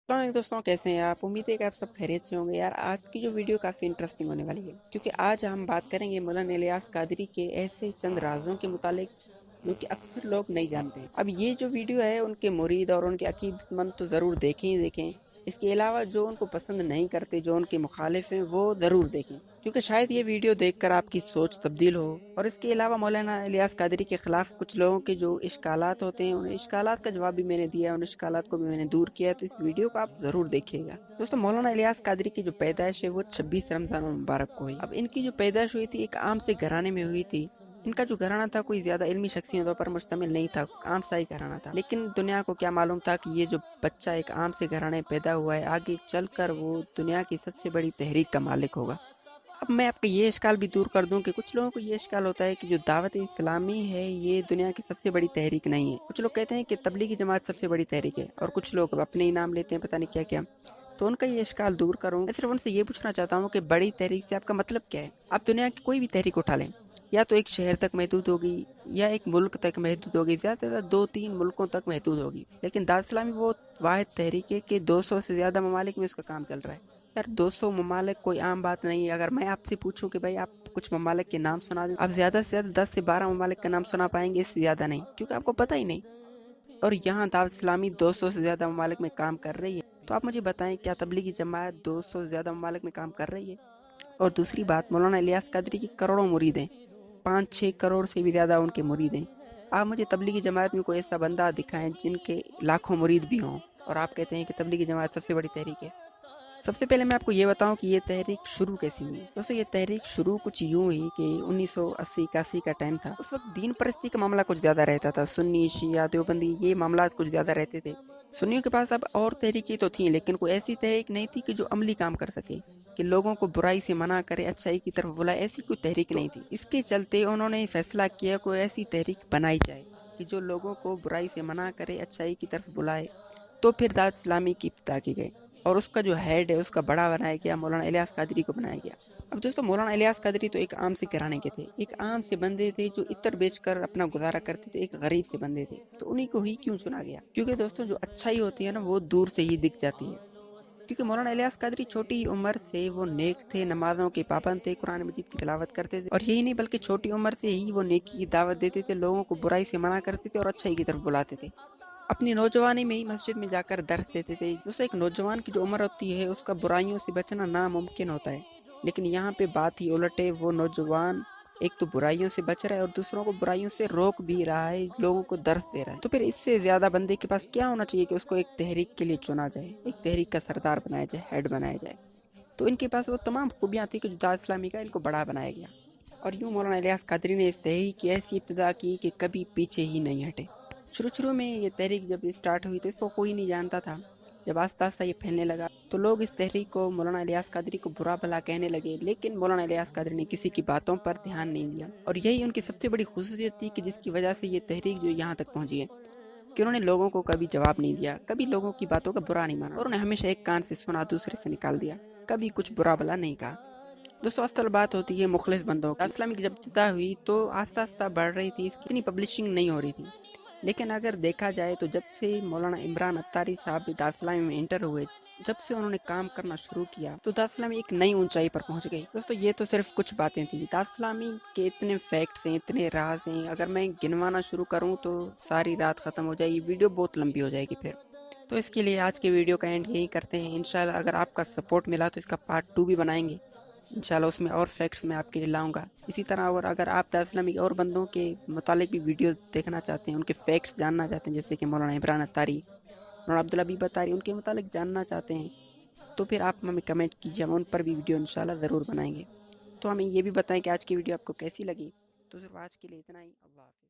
السلام علیکم دوستوں، کیسے ہیں آپ؟ امید ہے کہ آپ سب خیریت سے ہوں گے۔ یار آج کی جو ویڈیو کافی انٹرسٹنگ ہونے والی ہے، کیونکہ آج ہم بات کریں گے مولانا الیاس قادری کے ایسے چند رازوں کے متعلق جو کہ اکثر لوگ نہیں جانتے ہیں۔ اب یہ جو ویڈیو ہے ان کے مرید اور ان کے عقیدت مند تو ضرور دیکھیں ہی دیکھیں، اس کے علاوہ جو ان کو پسند نہیں کرتے، جو ان کے مخالف ہیں، وہ ضرور دیکھیں، کیونکہ شاید یہ ویڈیو دیکھ کر آپ کی سوچ تبدیل ہو۔ اور اس کے علاوہ مولانا الیاس قادری کے خلاف کچھ لوگوں کے جو اشکالات ہوتے ہیں، ان اشکالات کا جواب بھی میں نے دیا، ان اشکالات کو بھی میں نے دور کیا ہے، تو اس ویڈیو کو آپ ضرور دیکھیے گا۔ دوستو، مولانا الیاس قادری کی جو پیدائش ہے وہ 26 رمضان المبارک کو ہوئی۔ اب ان کی جو پیدائش ہوئی تھی ایک عام سے گھرانے میں ہوئی تھی۔ ان کا جو گھرانہ تھا کوئی زیادہ علمی شخصیتوں پر مشتمل نہیں تھا، عام سا ہی گھرانہ تھا، لیکن دنیا کو کیا معلوم تھا کہ یہ جو بچہ ایک عام سے گھرانے پیدا ہوا ہے، آگے چل کر وہ دنیا کی سب سے بڑی تحریک کا مالک ہوگا۔ اب میں آپ کا یہ اشکال بھی دور کر دوں کہ کچھ لوگوں کو یہ اشکال ہوتا ہے کہ جو دعوت اسلامی ہے یہ دنیا کی سب سے بڑی تحریک نہیں ہے۔ کچھ لوگ کہتے ہیں کہ تبلیغی جماعت سب سے بڑی تحریک ہے، اور کچھ لوگ اپنے ہی نام لیتے ہیں، پتہ نہیں کیا کیا۔ تو ان کا یہ اشکال دور کروں، میں صرف ان سے یہ پوچھنا چاہتا ہوں کہ بڑی تحریک سے آپ کا مطلب کیا ہے؟ آپ دنیا کی کوئی بھی تحریک اٹھا لیں، یا تو ایک شہر تک محدود ہوگی، یا ایک ملک تک محدود ہوگی، زیادہ سے زیادہ 2-3 ملکوں تک محدود ہوگی، لیکن دعوت اسلامی وہ واحد تحریک ہے کہ 200 سے زیادہ ممالک میں اس کا کام چل رہا ہے۔ یار 200 ممالک کوئی عام بات نہیں ہے۔ اگر میں آپ سے پوچھوں کہ بھائی آپ کچھ ممالک کے نام سنا دیں، آپ زیادہ سے زیادہ 10 سے 12 ممالک کا نام سنا پائیں گے، اس سے زیادہ نہیں، کیونکہ آپ کو پتہ ہی نہیں۔ اور یہاں دعوت اسلامی 200 سے زیادہ ممالک میں کام کر رہی ہے، تو آپ مجھے بتائیں کیا تبلیغی جماعت 200 سے زیادہ ممالک میں کام کر رہی ہے؟ اور دوسری بات، مولانا الیاس قادری کی کروڑوں مرید ہیں، 5-6 کروڑ سے بھی زیادہ ان کے مرید ہیں۔ آپ مجھے تبلیغی جماعت میں کوئی ایسا بندہ دکھائیں جن کے لاکھوں مرید بھی ہوں، اور آپ کہتے ہیں کہ تبلیغی جماعت سب سے بڑی تحریک ہے۔ سب سے پہلے میں آپ کو یہ بتاؤں کہ یہ تحریک شروع کیسی ہوئی۔ دوستو، یہ تحریک شروع کچھ یوں ہوئی کہ 1980-81 کا ٹائم تھا۔ اس وقت دین پرستی کا معاملہ کچھ زیادہ رہتا تھا، سنی، شیعہ، دیوبندی، یہ معاملات کچھ زیادہ رہتے تھے۔ سنیوں کے پاس اب اور تحریکیں تو تھیں، لیکن کوئی ایسی تحریک نہیں تھی کہ جو عملی کام کر سکے، کہ لوگوں کو برائی سے منع کرے، اچھائی کی طرف بلائے، ایسی کوئی تحریک نہیں تھی۔ اس کے چلتے انہوں نے فیصلہ کیا کوئی ایسی تحریک بنائی جائے کہ جو لوگوں کو برائی سے منع کرے، اچھائی کی طرف بلائے۔ تو پھر دعوت اسلامی کی ابتدا کی گئی، اور اس کا جو ہیڈ ہے، اس کا بڑا بنایا گیا، مولانا الیاس قادری کو بنایا گیا۔ اب دوستو، مولانا الیاس قادری تو ایک عام سے گھرانے کے تھے، ایک عام سے بندے تھے جو عطر بیچ کر اپنا گزارا کرتے تھے، ایک غریب سے بندے تھے۔ تو انہی کو ہی کیوں چنا گیا؟ کیونکہ دوستو، جو اچھائی ہوتی ہے نا، وہ دور سے ہی دکھ جاتی ہے۔ کیونکہ مولانا الیاس قادری چھوٹی ہی عمر سے وہ نیک تھے، نمازوں کے پابند تھے، قرآن مجید کی تلاوت کرتے تھے، اور یہی نہیں بلکہ چھوٹی عمر سے ہی وہ نیکی کی دعوت دیتے تھے، لوگوں کو برائی سے منع کرتے تھے اور اچھائی کی طرف بلاتے تھے۔ اپنی نوجوانی میں ہی مسجد میں جا کر درس دیتے تھے۔ دوستو، ایک نوجوان کی جو عمر ہوتی ہے اس کا برائیوں سے بچنا ناممکن ہوتا ہے، لیکن یہاں پہ بات ہی الٹ ہے۔ وہ نوجوان ایک تو برائیوں سے بچ رہا ہے، اور دوسروں کو برائیوں سے روک بھی رہا ہے، لوگوں کو درس دے رہا ہے۔ تو پھر اس سے زیادہ بندے کے پاس کیا ہونا چاہیے کہ اس کو ایک تحریک کے لیے چنا جائے، ایک تحریک کا سردار بنایا جائے، ہیڈ بنایا جائے۔ تو ان کے پاس وہ تمام خوبیاں تھیں کہ جو دعوت اسلامی کا ان کو بڑا بنایا گیا، اور یوں مولانا الیاس قادری نے اس تحریک کی ایسی ابتدا کی کہ کبھی پیچھے ہی نہیں ہٹے۔ شروع میں یہ تحریک جب اسٹارٹ ہوئی تو اس کو کوئی نہیں جانتا تھا۔ جب آہستہ آہستہ یہ پھیلنے لگا تو لوگ اس تحریک کو، مولانا الیاس قادری کو برا بھلا کہنے لگے، لیکن مولانا الیاس قادری نے کسی کی باتوں پر دھیان نہیں دیا، اور یہی ان کی سب سے بڑی خصوصیت تھی کہ جس کی وجہ سے یہ تحریک جو یہاں تک پہنچی ہے، کہ انہوں نے لوگوں کو کبھی جواب نہیں دیا، کبھی لوگوں کی باتوں کا برا نہیں مانا، اور انہیں ہمیشہ ایک کان سے سنا دوسرے سے نکال دیا، کبھی کچھ برا بھلا نہیں کہا۔ دوستو، اصل بات ہوتی ہے مخلص بندوں کی۔ اسلامی کی جب ابتدا ہوئی تو آہستہ آہستہ بڑھ رہی تھی، اس کی اتنی پبلشنگ نہیں ہو رہی تھی، لیکن اگر دیکھا جائے تو جب سے مولانا عمران اتاری صاحب دعوت اسلامی میں انٹر ہوئے، جب سے انہوں نے کام کرنا شروع کیا، تو دعوت اسلامی ایک نئی اونچائی پر پہنچ گئی۔ دوستو، یہ تو صرف کچھ باتیں تھیں، دعوت اسلامی کے اتنے فیکٹس ہیں، اتنے راز ہیں، اگر میں گنوانا شروع کروں تو ساری رات ختم ہو جائے گی، ویڈیو بہت لمبی ہو جائے گی پھر۔ تو اس کے لیے آج کے ویڈیو کا اینڈ یہی کرتے ہیں۔ انشاءاللہ اگر آپ کا سپورٹ ملا تو اس کا پارٹ 2 بھی بنائیں گے، انشاءاللہ اس میں اور فیکٹس میں آپ کے لیے لاؤں گا۔ اسی طرح اور اگر آپ دعوت اسلامی اور بندوں کے متعلق بھی ویڈیوز دیکھنا چاہتے ہیں، ان کے فیکٹس جاننا چاہتے ہیں، جیسے کہ مولانا عمران اتاری، مولانا عبدالحبیب اتاری، ان کے متعلق جاننا چاہتے ہیں، تو پھر آپ ہمیں کمنٹ کیجیے، ہم ان پر بھی ویڈیو انشاءاللہ ضرور بنائیں گے۔ تو ہمیں یہ بھی بتائیں کہ آج کی ویڈیو آپ کو کیسی لگی۔ تو صرف آج کے لیے اتنا ہی، اللہ حافظ۔